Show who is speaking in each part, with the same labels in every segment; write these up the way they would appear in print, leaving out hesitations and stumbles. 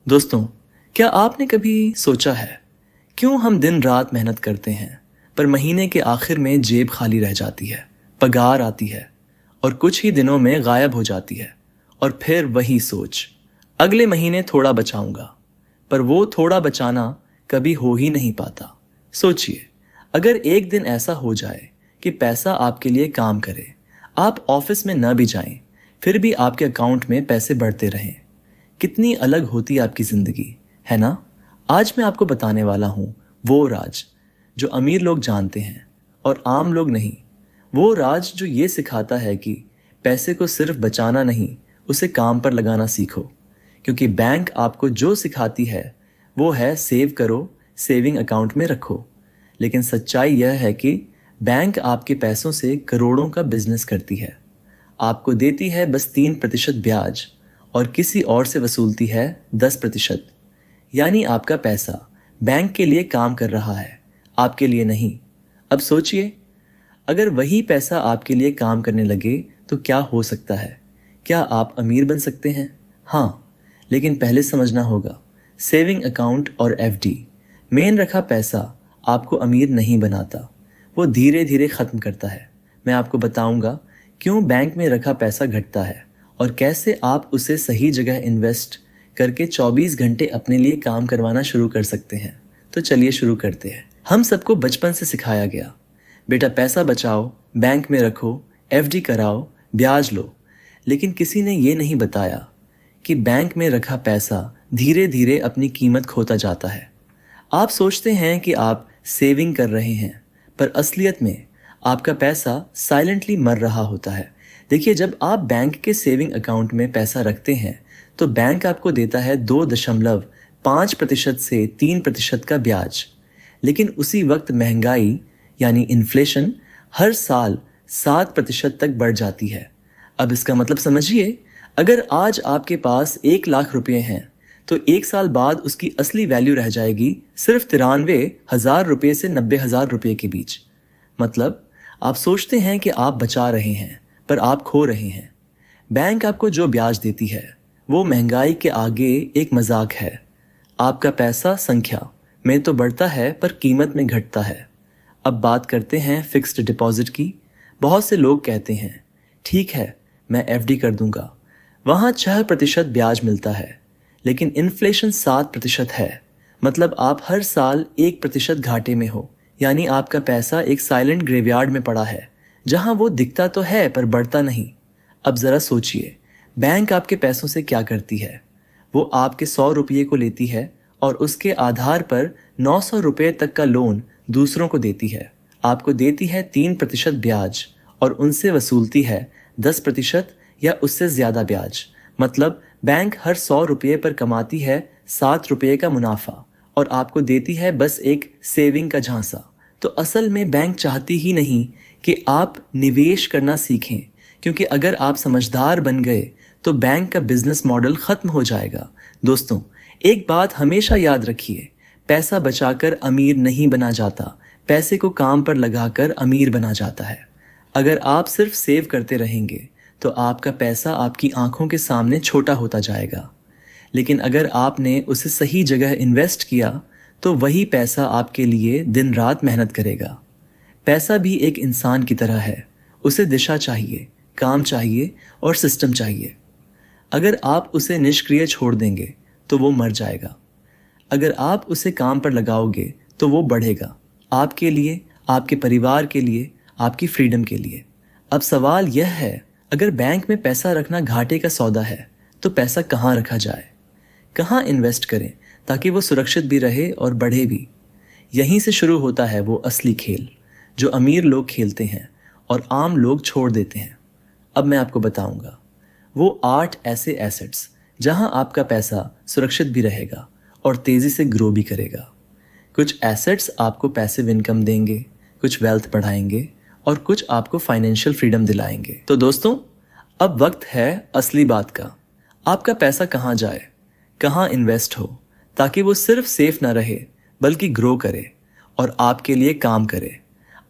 Speaker 1: दोस्तों, क्या आपने कभी सोचा है क्यों हम दिन रात मेहनत करते हैं पर महीने के आखिर में जेब खाली रह जाती है, पगार आती है और कुछ ही दिनों में गायब हो जाती है। और फिर वही सोच, अगले महीने थोड़ा बचाऊंगा, पर वो थोड़ा बचाना कभी हो ही नहीं पाता। सोचिए, अगर एक दिन ऐसा हो जाए कि पैसा आपके लिए काम करे, आप ऑफिस में न भी जाएं, फिर भी आपके अकाउंट में पैसे बढ़ते रहें, कितनी अलग होती आपकी जिंदगी, है ना? आज मैं आपको बताने वाला हूं वो राज जो अमीर लोग जानते हैं और आम लोग नहीं। वो राज जो ये सिखाता है कि पैसे को सिर्फ बचाना नहीं, उसे काम पर लगाना सीखो। क्योंकि बैंक आपको जो सिखाती है वो है सेव करो, सेविंग अकाउंट में रखो। लेकिन सच्चाई यह है कि बैंक आपके पैसों से करोड़ों का बिजनेस करती है। आपको देती है बस 3% ब्याज और किसी और से वसूलती है 10%। यानी आपका पैसा बैंक के लिए काम कर रहा है, आपके लिए नहीं। अब सोचिए, अगर वही पैसा आपके लिए काम करने लगे तो क्या हो सकता है? क्या आप अमीर बन सकते हैं? हाँ, लेकिन पहले समझना होगा, सेविंग अकाउंट और एफडी मेन रखा पैसा आपको अमीर नहीं बनाता, वो धीरे धीरे ख़त्म करता है। मैं आपको बताऊंगा क्यों बैंक में रखा पैसा घटता है और कैसे आप उसे सही जगह इन्वेस्ट करके 24 घंटे अपने लिए काम करवाना शुरू कर सकते हैं। तो चलिए शुरू करते हैं। हम सबको बचपन से सिखाया गया, बेटा पैसा बचाओ, बैंक में रखो, एफडी कराओ, ब्याज लो। लेकिन किसी ने ये नहीं बताया कि बैंक में रखा पैसा धीरे धीरे अपनी कीमत खोता जाता है। आप सोचते हैं कि आप सेविंग कर रहे हैं, पर असलियत में आपका पैसा साइलेंटली मर रहा होता है। देखिए, जब आप बैंक के सेविंग अकाउंट में पैसा रखते हैं तो बैंक आपको देता है 2.5% से 3% का ब्याज। लेकिन उसी वक्त महंगाई यानी इन्फ्लेशन हर साल 7% तक बढ़ जाती है। अब इसका मतलब समझिए, अगर आज आपके पास 1 लाख रुपए हैं तो एक साल बाद उसकी असली वैल्यू रह जाएगी सिर्फ 93,000 रुपये से 90,000 रुपये के बीच। मतलब आप सोचते हैं कि आप बचा रहे हैं, पर आप खो रहे हैं। बैंक आपको जो ब्याज देती है वो महंगाई के आगे एक मजाक है। आपका पैसा संख्या में तो बढ़ता है पर कीमत में घटता है। अब बात करते हैं फिक्स्ड डिपॉजिट की। बहुत से लोग कहते हैं, ठीक है मैं एफडी कर दूंगा, वहाँ 6% ब्याज मिलता है। लेकिन इन्फ्लेशन 7% है, मतलब आप हर साल 1% घाटे में हो। यानी आपका पैसा एक साइलेंट ग्रेवयार्ड में पड़ा है, जहाँ वो दिखता तो है पर बढ़ता नहीं। अब ज़रा सोचिए, बैंक आपके पैसों से क्या करती है? वो आपके 100 रुपये को लेती है और उसके आधार पर 900 रुपये तक का लोन दूसरों को देती है। आपको देती है 3% ब्याज और उनसे वसूलती है 10% या उससे ज़्यादा ब्याज। मतलब बैंक हर 100 रुपये पर कमाती है 7 रुपये का मुनाफा और आपको देती है बस एक सेविंग का झांसा। तो असल में बैंक चाहती ही नहीं कि आप निवेश करना सीखें, क्योंकि अगर आप समझदार बन गए तो बैंक का बिजनेस मॉडल खत्म हो जाएगा। दोस्तों, एक बात हमेशा याद रखिए, पैसा बचाकर अमीर नहीं बना जाता, पैसे को काम पर लगाकर अमीर बना जाता है। अगर आप सिर्फ सेव करते रहेंगे तो आपका पैसा आपकी आंखों के सामने छोटा होता जाएगा। लेकिन अगर आपने उसे सही जगह इन्वेस्ट किया तो वही पैसा आपके लिए दिन रात मेहनत करेगा। पैसा भी एक इंसान की तरह है, उसे दिशा चाहिए, काम चाहिए और सिस्टम चाहिए। अगर आप उसे निष्क्रिय छोड़ देंगे तो वो मर जाएगा। अगर आप उसे काम पर लगाओगे तो वो बढ़ेगा, आपके लिए, आपके परिवार के लिए, आपकी फ्रीडम के लिए। अब सवाल यह है, अगर बैंक में पैसा रखना घाटे का सौदा है तो पैसा कहाँ रखा जाए, कहाँ इन्वेस्ट करें ताकि वो सुरक्षित भी रहे और बढ़े भी? यहीं से शुरू होता है वो असली खेल जो अमीर लोग खेलते हैं और आम लोग छोड़ देते हैं। अब मैं आपको बताऊंगा वो 8 ऐसे एसेट्स जहां आपका पैसा सुरक्षित भी रहेगा और तेजी से ग्रो भी करेगा। कुछ एसेट्स आपको पैसिव इनकम देंगे, कुछ वेल्थ बढ़ाएंगे और कुछ आपको फाइनेंशियल फ्रीडम दिलाएंगे। तो दोस्तों, अब वक्त है असली बात का। आपका पैसा कहाँ जाए, कहाँ इन्वेस्ट हो, ताकि वो सिर्फ सेफ ना रहे बल्कि ग्रो करे और आपके लिए काम करे।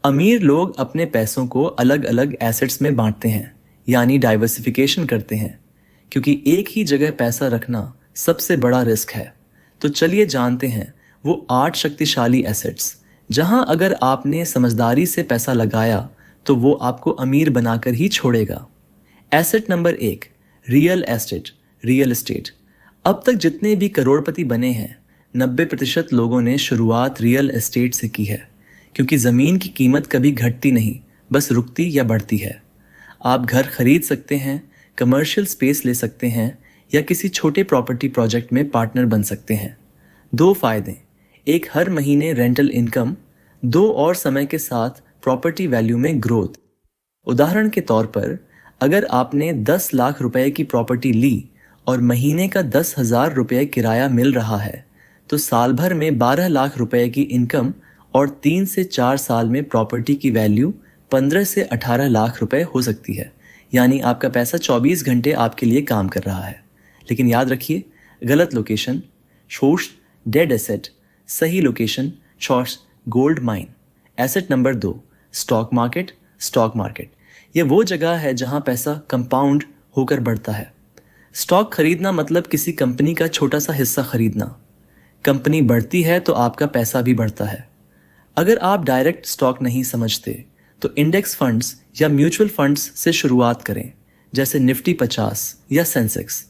Speaker 1: अमीर लोग अपने पैसों को अलग अलग एसेट्स में बांटते हैं, यानी डाइवर्सिफिकेशन करते हैं, क्योंकि एक ही जगह पैसा रखना सबसे बड़ा रिस्क है। तो चलिए जानते हैं वो 8 शक्तिशाली एसेट्स जहां अगर आपने समझदारी से पैसा लगाया तो वो आपको अमीर बनाकर ही छोड़ेगा। Asset number 1, real estate. अब तक जितने भी करोड़पति बने हैं 90% लोगों ने शुरुआत रियल एस्टेट से की है, क्योंकि ज़मीन की कीमत कभी घटती नहीं, बस रुकती या बढ़ती है। आप घर खरीद सकते हैं, कमर्शियल स्पेस ले सकते हैं या किसी छोटे प्रॉपर्टी प्रोजेक्ट में पार्टनर बन सकते हैं। 2 फायदे, एक हर महीने रेंटल इनकम, 2 और समय के साथ प्रॉपर्टी वैल्यू में ग्रोथ। उदाहरण के तौर पर अगर आपने 10 लाख रुपए की प्रॉपर्टी ली और महीने का 10,000 रुपये किराया मिल रहा है तो साल भर में 12 लाख रुपए की इनकम और 3 से 4 साल में प्रॉपर्टी की वैल्यू 15 से 18 लाख रुपए हो सकती है। यानी आपका पैसा 24 घंटे आपके लिए काम कर रहा है। लेकिन याद रखिए, गलत लोकेशन शोर्स डेड एसेट, सही location shorts gold mine. Asset number 2, stock market. ये वो जगह है जहां पैसा कंपाउंड होकर बढ़ता है। स्टॉक खरीदना मतलब किसी कंपनी का छोटा सा हिस्सा खरीदना। कंपनी बढ़ती है तो आपका पैसा भी बढ़ता है। अगर आप डायरेक्ट स्टॉक नहीं समझते तो इंडेक्स फंड्स या म्यूचुअल फंड्स से शुरुआत करें, जैसे निफ्टी 50 या सेंसेक्स।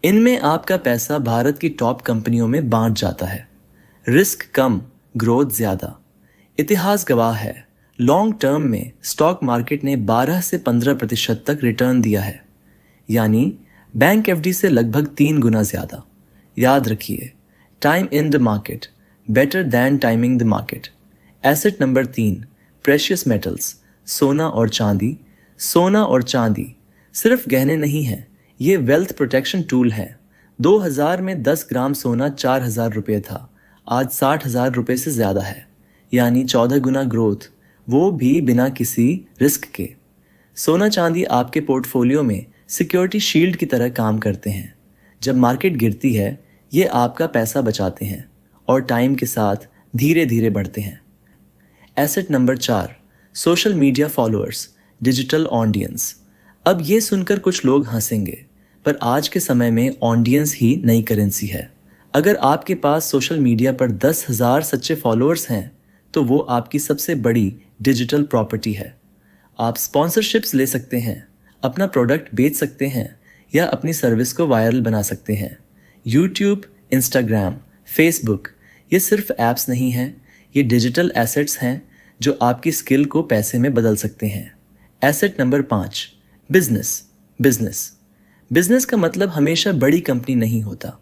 Speaker 1: इनमें आपका पैसा भारत की टॉप कंपनियों में बांट जाता है। रिस्क कम, ग्रोथ ज़्यादा। इतिहास गवाह है, लॉन्ग टर्म में स्टॉक मार्केट ने 12 से 15% तक रिटर्न दिया है, यानी बैंक एफडी से लगभग 3 गुना ज़्यादा। याद रखिए, time in the market better than timing the market. Asset number 3, precious metals, सोना और चांदी सिर्फ गहने नहीं हैं, ये वेल्थ प्रोटेक्शन टूल है। 2000 में 10 ग्राम सोना 4,000 रुपये था, आज 60,000 रुपये से ज़्यादा है, यानी 14 गुना ग्रोथ, वो भी बिना किसी रिस्क के। सोना चांदी आपके पोर्टफोलियो में सिक्योरिटी शील्ड की तरह काम करते हैं। जब मार्केट गिरती है ये आपका पैसा बचाते हैं और टाइम के साथ धीरे धीरे बढ़ते हैं। Asset number 4, social media followers, digital audience. अब ये सुनकर कुछ लोग हंसेंगे, पर आज के समय में ऑडियंस ही नई करेंसी है। अगर आपके पास सोशल मीडिया पर 10,000 सच्चे फॉलोअर्स हैं तो वो आपकी सबसे बड़ी डिजिटल प्रॉपर्टी है। आप स्पॉन्सरशिप्स ले सकते हैं, अपना प्रोडक्ट बेच सकते हैं या अपनी सर्विस को वायरल बना सकते हैं। यूट्यूब, इंस्टाग्राम, फेसबुक ये सिर्फ ऐप्स नहीं हैं, ये डिजिटल एसेट्स हैं जो आपकी स्किल को पैसे में बदल सकते हैं। एसेट नंबर 5, बिजनेस का मतलब हमेशा बड़ी कंपनी नहीं होता।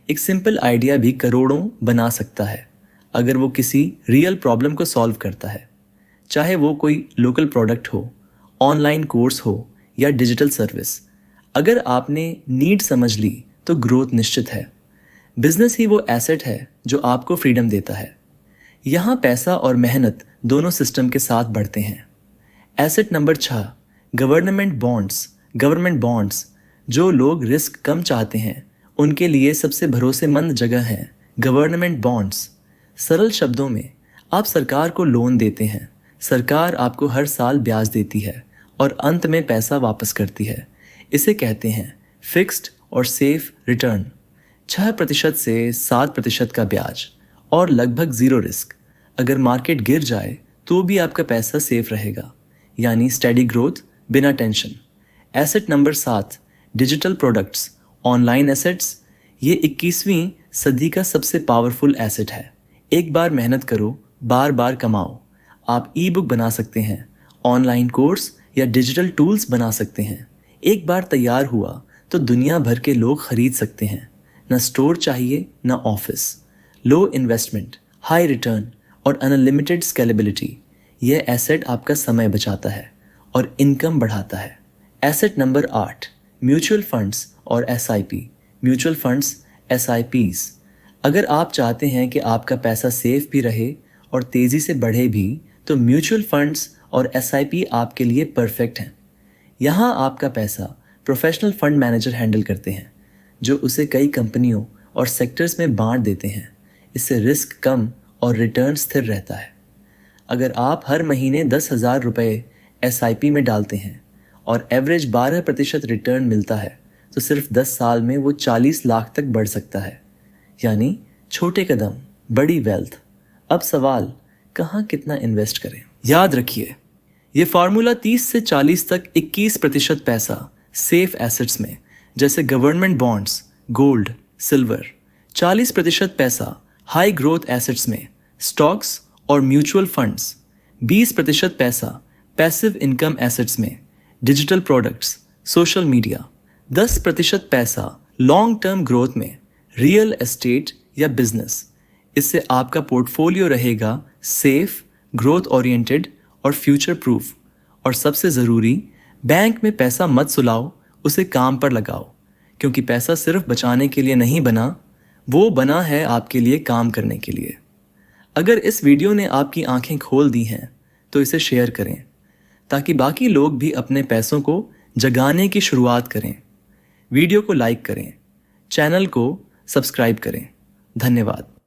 Speaker 1: एक सिंपल आइडिया भी करोड़ों बना सकता है अगर वो किसी रियल प्रॉब्लम को सॉल्व करता है। चाहे वो कोई लोकल प्रोडक्ट हो, ऑनलाइन कोर्स हो या डिजिटल सर्विस, अगर आपने नीड समझ ली तो ग्रोथ निश्चित है। बिजनेस ही वो एसेट है जो आपको फ्रीडम देता है। यहाँ पैसा और मेहनत दोनों सिस्टम के साथ बढ़ते हैं। Asset number 6, government bonds. जो लोग रिस्क कम चाहते हैं उनके लिए सबसे भरोसेमंद जगह है गवर्नमेंट बॉन्ड्स। सरल शब्दों में, आप सरकार को लोन देते हैं, सरकार आपको हर साल ब्याज देती है और अंत में पैसा वापस करती है। इसे कहते हैं फिक्स्ड और सेफ रिटर्न। 6% से 7% का ब्याज और लगभग 0 रिस्क। अगर मार्केट गिर जाए तो भी आपका पैसा सेफ रहेगा, यानी स्टेडी ग्रोथ बिना tension. Asset number 7, digital products, online assets. ये 21वीं सदी का सबसे पावरफुल एसेट है। एक बार मेहनत करो, बार बार कमाओ। आप ई बुक बना सकते हैं, ऑनलाइन कोर्स या डिजिटल टूल्स बना सकते हैं। एक बार तैयार हुआ तो दुनिया भर के लोग खरीद सकते हैं। न स्टोर चाहिए न ऑफिस। लो इन्वेस्टमेंट, हाई रिटर्न और अनलिमिटेड स्केलेबिलिटी। यह एसेट आपका समय बचाता है और इनकम बढ़ाता है। एसेट नंबर 8, म्यूचुअल फंड्स और एसआईपी। Mutual funds, SIPs. अगर आप चाहते हैं कि आपका पैसा सेफ भी रहे और तेज़ी से बढ़े भी तो म्यूचुअल फंड्स और एसआईपी आपके लिए परफेक्ट हैं। यहाँ आपका पैसा प्रोफेशनल फंड मैनेजर हैंडल करते हैं जो उसे कई कंपनियों और सेक्टर्स में बांट देते हैं। इससे रिस्क कम और रिटर्न स्थिर रहता है। अगर आप हर महीने 10,000 रुपये एसआईपी में डालते हैं और एवरेज 12% रिटर्न मिलता है तो सिर्फ 10 साल में वो 40 लाख तक बढ़ सकता है। यानी छोटे कदम, बड़ी वेल्थ। अब सवाल, कहाँ कितना इन्वेस्ट करें? याद रखिए, ये फार्मूला 30 से 40 तक 21% पैसा सेफ एसेट्स में जैसे गवर्नमेंट बॉन्ड्स, गोल्ड, सिल्वर, 40% पैसा हाई ग्रोथ एसेट्स में स्टॉक्स और म्यूचुअल फंड्स, 20% पैसा पैसिव इनकम एसेट्स में डिजिटल प्रोडक्ट्स, सोशल मीडिया, 10% पैसा लॉन्ग टर्म ग्रोथ में रियल एस्टेट या बिजनेस। इससे आपका पोर्टफोलियो रहेगा सेफ, ग्रोथ ओरिएंटेड और फ्यूचर प्रूफ। और सबसे ज़रूरी, बैंक में पैसा मत सुलाओ, उसे काम पर लगाओ, क्योंकि पैसा सिर्फ बचाने के लिए नहीं बना, वो बना है आपके लिए काम करने के लिए। अगर इस वीडियो ने आपकी आंखें खोल दी हैं तो इसे शेयर करें ताकि बाकी लोग भी अपने पैसों को जगाने की शुरुआत करें। वीडियो को लाइक करें, चैनल को सब्सक्राइब करें। धन्यवाद।